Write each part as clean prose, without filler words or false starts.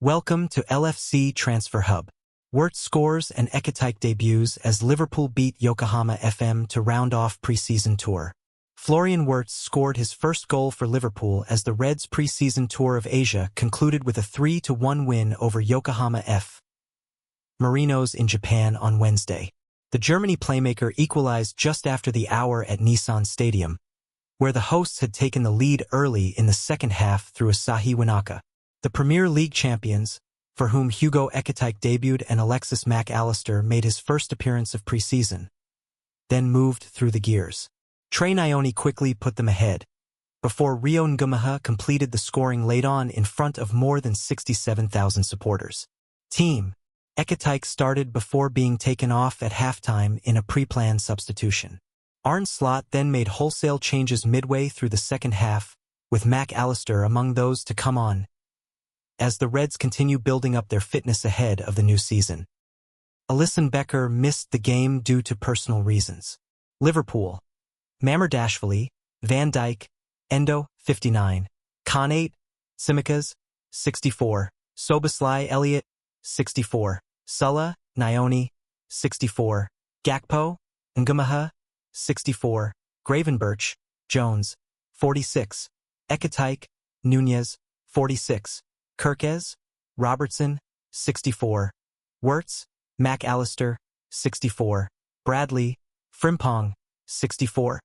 Welcome to LFC Transfer Hub. Wirtz scores and Ekitike debuts as Liverpool beat Yokohama FM to round off pre-season tour. Florian Wirtz scored his first goal for Liverpool as the Reds' pre-season tour of Asia concluded with a 3-1 win over Yokohama F. Marinos in Japan on Wednesday. The Germany playmaker equalized just after the hour at Nissan Stadium, where the hosts had taken the lead early in the second half through Asahi Winaka. The Premier League champions, for whom Hugo Ekitike debuted and Alexis Mac Allister made his first appearance of pre-season, then moved through the gears. Trey Nyoni quickly put them ahead, before Rio Ngumaha completed the scoring late on in front of more than 67,000 supporters. Team Ekitike started before being taken off at halftime in a pre-planned substitution. Arne then made wholesale changes midway through the second half, with Mac Allister among those to come on, as the Reds continue building up their fitness ahead of the new season. Alisson Becker missed the game due to personal reasons. Liverpool. Mamardashvili, Van Dijk, Endo, 59, Khan 8, 64, Soboslai Elliott, 64, Sulla, Nyoni, 64, Gakpo, Ngumaha, 64, Gravenberch, Jones, 46, Ekitike, Nunez, 46, Kirkes, Robertson, 64, Wirtz, Mac Allister, 64, Bradley, Frimpong, 64,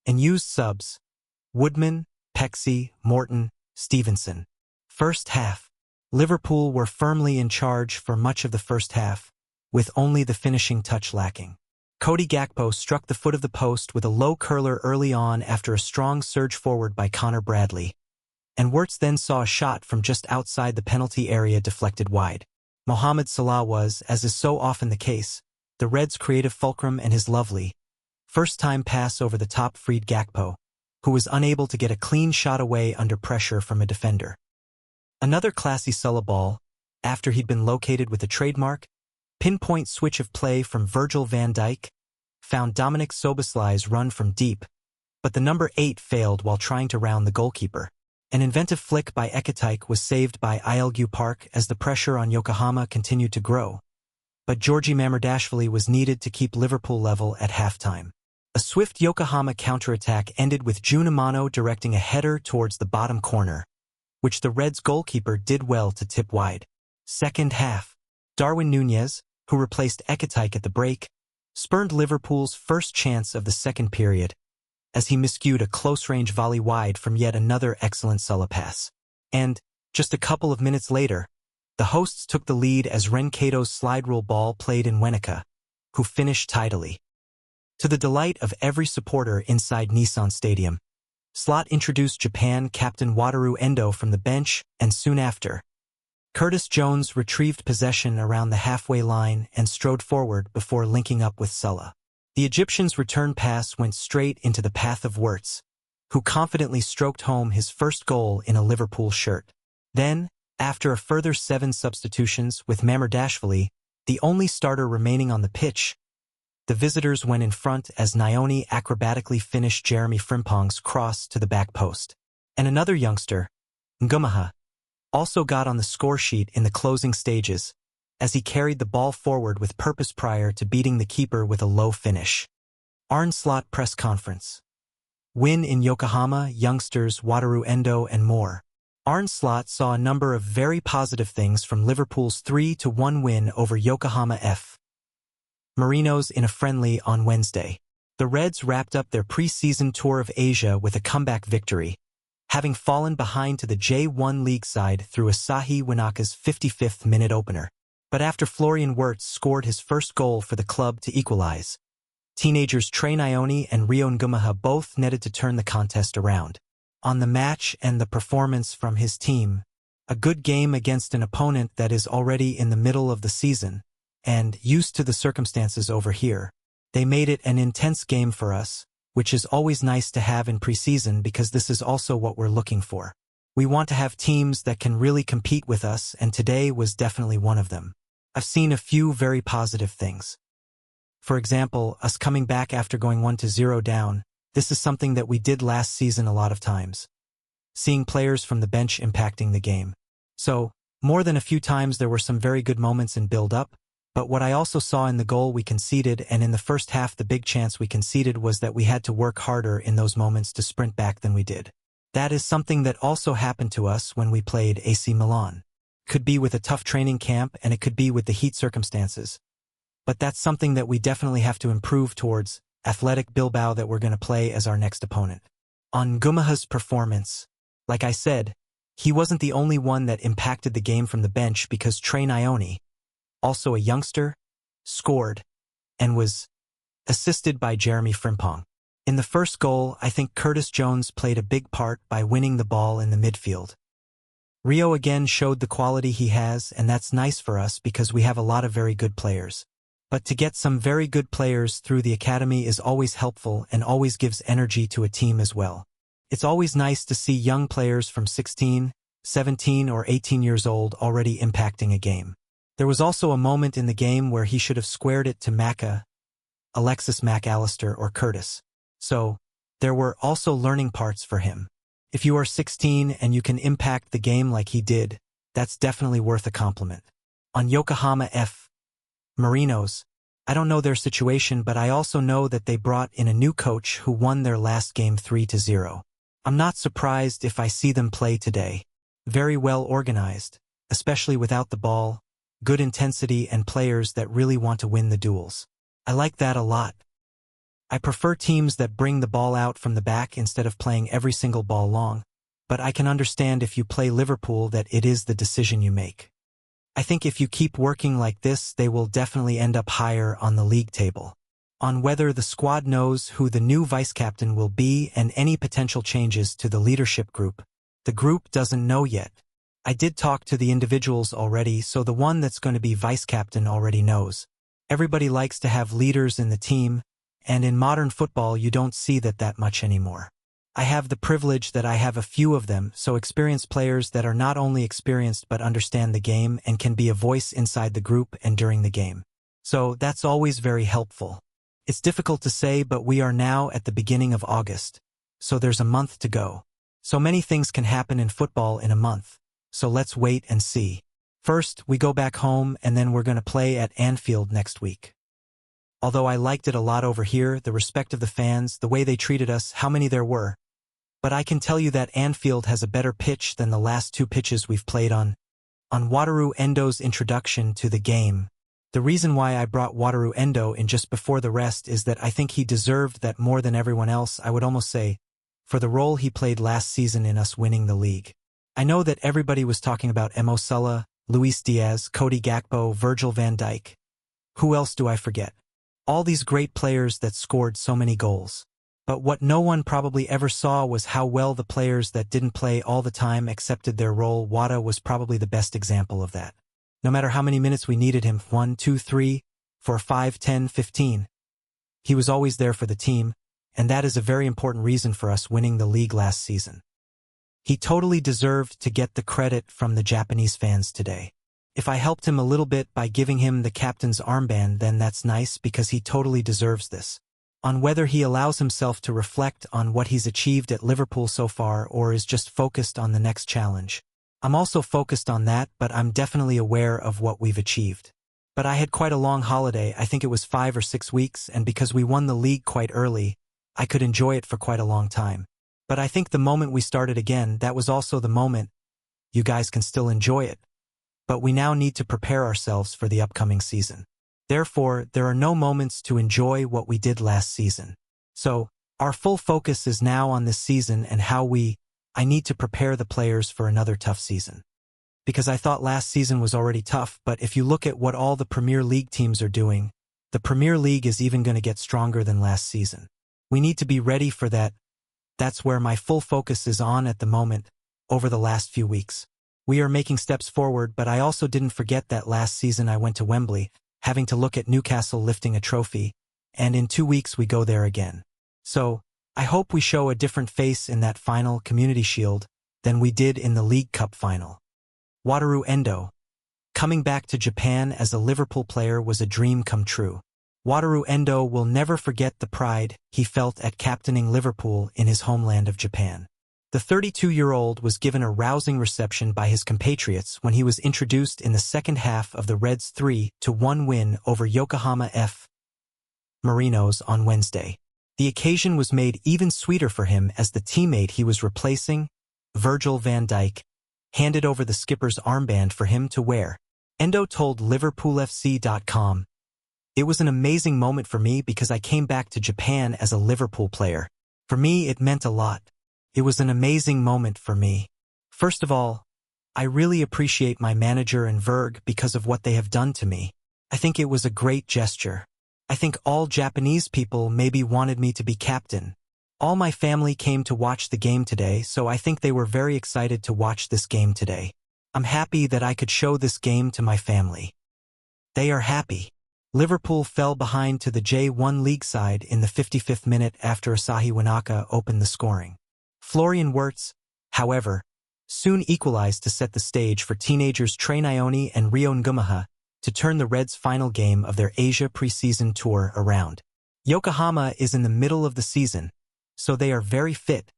and used subs, Woodman, Pexi, Morton, Stevenson. First half. Liverpool were firmly in charge for much of the first half, with only the finishing touch lacking. Cody Gakpo struck the foot of the post with a low curler early on after a strong surge forward by Connor Bradley, and Wirtz then saw a shot from just outside the penalty area deflected wide. Mohamed Salah was, as is so often the case, the Reds' creative fulcrum, and his lovely, first-time pass over the top freed Gakpo, who was unable to get a clean shot away under pressure from a defender. Another classy Salah ball, after he'd been located with a trademark, pinpoint switch of play from Virgil van Dijk, found Dominic Soboslai's run from deep, but the number 8 failed while trying to round the goalkeeper. An inventive flick by Ekitike was saved by Ilgu Park as the pressure on Yokohama continued to grow, but Georgi Mamardashvili was needed to keep Liverpool level at halftime. A swift Yokohama counterattack ended with Jun Amano directing a header towards the bottom corner, which the Reds goalkeeper did well to tip wide. Second half. Darwin Nunez, who replaced Ekitike at the break, spurned Liverpool's first chance of the second period, as he miscued a close-range volley wide from yet another excellent Sulla pass. And, just a couple of minutes later, the hosts took the lead as Renkato's slide rule ball played in Winaka, who finished tidily. To the delight of every supporter inside Nissan Stadium, Slot introduced Japan captain Wataru Endo from the bench, and soon after, Curtis Jones retrieved possession around the halfway line and strode forward before linking up with Sulla. The Egyptian's return pass went straight into the path of Wirtz, who confidently stroked home his first goal in a Liverpool shirt. Then, after a further 7 substitutions with Mamardashvili, the only starter remaining on the pitch, the visitors went in front as Nyoni acrobatically finished Jeremy Frimpong's cross to the back post. And another youngster, Ngumaha, also got on the score sheet in the closing stages, as he carried the ball forward with purpose prior to beating the keeper with a low finish. Arne Slot press conference. Win in Yokohama, youngsters, Wataru Endo, and more. Arne Slot saw a number of very positive things from Liverpool's 3-1 win over Yokohama F. Marinos in a friendly on Wednesday. The Reds wrapped up their pre-season tour of Asia with a comeback victory, having fallen behind to the J1 League side through Asahi Winaka's 55th minute opener. But after Florian Wirtz scored his first goal for the club to equalize, teenagers Trey Nyoni and Rio Ngumaha both netted to turn the contest around. On the match and the performance from his team, a good game against an opponent that is already in the middle of the season, and used to the circumstances over here, they made it an intense game for us, which is always nice to have in preseason because this is also what we're looking for. We want to have teams that can really compete with us, and today was definitely one of them. I've seen a few very positive things. For example, us coming back after going 1-0 down. This is something that we did last season a lot of times. Seeing players from the bench impacting the game. So, More than a few times there were some very good moments in build-up, but what I also saw in the goal we conceded and in the first half the big chance we conceded was that we had to work harder in those moments to sprint back than we did. That is something that also happened to us when we played AC Milan. Could be with a tough training camp and it could be with the heat circumstances. But that's something that we definitely have to improve towards Athletic Bilbao that we're going to play as our next opponent. On Gumaha's performance, like I said, he wasn't the only one that impacted the game from the bench because Trey Nyoni, also a youngster, scored and was assisted by Jeremy Frimpong. In the first goal, I think Curtis Jones played a big part by winning the ball in the midfield. Rio again showed the quality he has, and that's nice for us because we have a lot of very good players. But to get some very good players through the academy is always helpful and always gives energy to a team as well. It's always nice to see young players from 16, 17 or 18 years old already impacting a game. There was also a moment in the game where he should have squared it to Macca, Alexis McAllister or Curtis. So, there were also learning parts for him. If you are 16 and you can impact the game like he did, that's definitely worth a compliment. On Yokohama F. Marinos, I don't know their situation, but I also know that they brought in a new coach who won their last game 3-0. I'm not surprised if I see them play today. Very well organized, especially without the ball, good intensity and players that really want to win the duels. I like that a lot. I prefer teams that bring the ball out from the back instead of playing every single ball long, but I can understand if you play Liverpool that it is the decision you make. I think if you keep working like this, they will definitely end up higher on the league table. On whether the squad knows who the new vice-captain will be and any potential changes to the leadership group, the group doesn't know yet. I did talk to the individuals already, so the one that's going to be vice-captain already knows. Everybody likes to have leaders in the team, and in modern football you don't see that much anymore. I have the privilege that I have a few of them, so experienced players that are not only experienced but understand the game and can be a voice inside the group and during the game. So that's always very helpful. It's difficult to say, but we are now at the beginning of August, so there's a month to go. So many things can happen in football in a month, so let's wait and see. First, we go back home and then we're going to play at Anfield next week. Although I liked it a lot over here, the respect of the fans, the way they treated us, how many there were. But I can tell you that Anfield has a better pitch than the last two pitches we've played on. On Wataru Endo's introduction to the game, the reason why I brought Wataru Endo in just before the rest is that I think he deserved that more than everyone else, I would almost say, for the role he played last season in us winning the league. I know that everybody was talking about Mo Salah, Luis Diaz, Cody Gakpo, Virgil van Dijk. Who else do I forget? All these great players that scored so many goals. But what no one probably ever saw was how well the players that didn't play all the time accepted their role. Wada was probably the best example of that. No matter how many minutes we needed him, 1, 2, 3, 4, 5, 10, 15. He was always there for the team, and that is a very important reason for us winning the league last season. He totally deserved to get the credit from the Japanese fans today. If I helped him a little bit by giving him the captain's armband, then that's nice because he totally deserves this. On whether he allows himself to reflect on what he's achieved at Liverpool so far or is just focused on the next challenge. I'm also focused on that, but I'm definitely aware of what we've achieved. But I had quite a long holiday, I think it was 5 or 6 weeks, and because we won the league quite early, I could enjoy it for quite a long time. But I think the moment we started again, that was also the moment. You guys can still enjoy it. But we now need to prepare ourselves for the upcoming season. Therefore, there are no moments to enjoy what we did last season. So, our full focus is now on this season and how I need to prepare the players for another tough season. Because I thought last season was already tough, but if you look at what all the Premier League teams are doing, the Premier League is even going to get stronger than last season. We need to be ready for that. That's where my full focus is on at the moment, over the last few weeks. We are making steps forward, but I also didn't forget that last season I went to Wembley, having to look at Newcastle lifting a trophy, and in 2 weeks we go there again. So, I hope we show a different face in that final Community Shield than we did in the League Cup final. Wataru Endo. Coming back to Japan as a Liverpool player was a dream come true. Wataru Endo will never forget the pride he felt at captaining Liverpool in his homeland of Japan. The 32-year-old was given a rousing reception by his compatriots when he was introduced in the second half of the Reds' 3-1 win over Yokohama F. Marinos on Wednesday. The occasion was made even sweeter for him as the teammate he was replacing, Virgil van Dijk, handed over the skipper's armband for him to wear. Endo told LiverpoolFC.com, "It was an amazing moment for me because I came back to Japan as a Liverpool player. For me, it meant a lot. It was an amazing moment for me. First of all, I really appreciate my manager and Virg because of what they have done to me. I think it was a great gesture. I think all Japanese people maybe wanted me to be captain. All my family came to watch the game today, so I think they were very excited to watch this game today. I'm happy that I could show this game to my family. They are happy." Liverpool fell behind to the J1 League side in the 55th minute after Asahi Wanaka opened the scoring. Florian Wirtz, however, soon equalized to set the stage for teenagers Trey Nyoni and Ryo Ngumaha to turn the Reds' final game of their Asia preseason tour around. Yokohama is in the middle of the season, so they are very fit,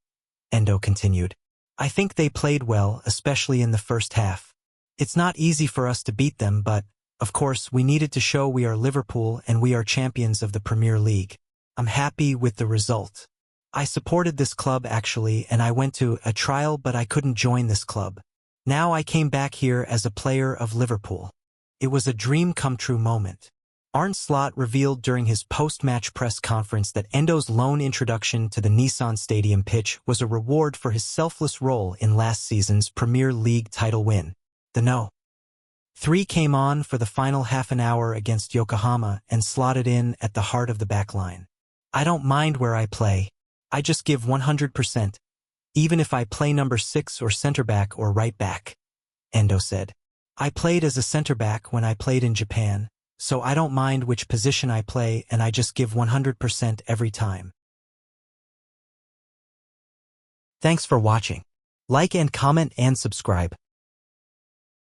Endo continued. I think they played well, especially in the first half. It's not easy for us to beat them, but, of course, we needed to show we are Liverpool and we are champions of the Premier League. I'm happy with the result. I supported this club actually, and I went to a trial but I couldn't join this club. Now I came back here as a player of Liverpool. It was a dream come true moment. Arne revealed during his post-match press conference that Endo's lone introduction to the Nissan Stadium pitch was a reward for his selfless role in last season's Premier League title win. The No. 3 came on for the final half an hour against Yokohama and slotted in at the heart of the back line. I don't mind where I play. I just give 100%, even if I play number 6 or center back or right back, Endo said. I played as a center back when I played in Japan, so I don't mind which position I play and I just give 100% every time. Thanks for watching. Like and comment and subscribe.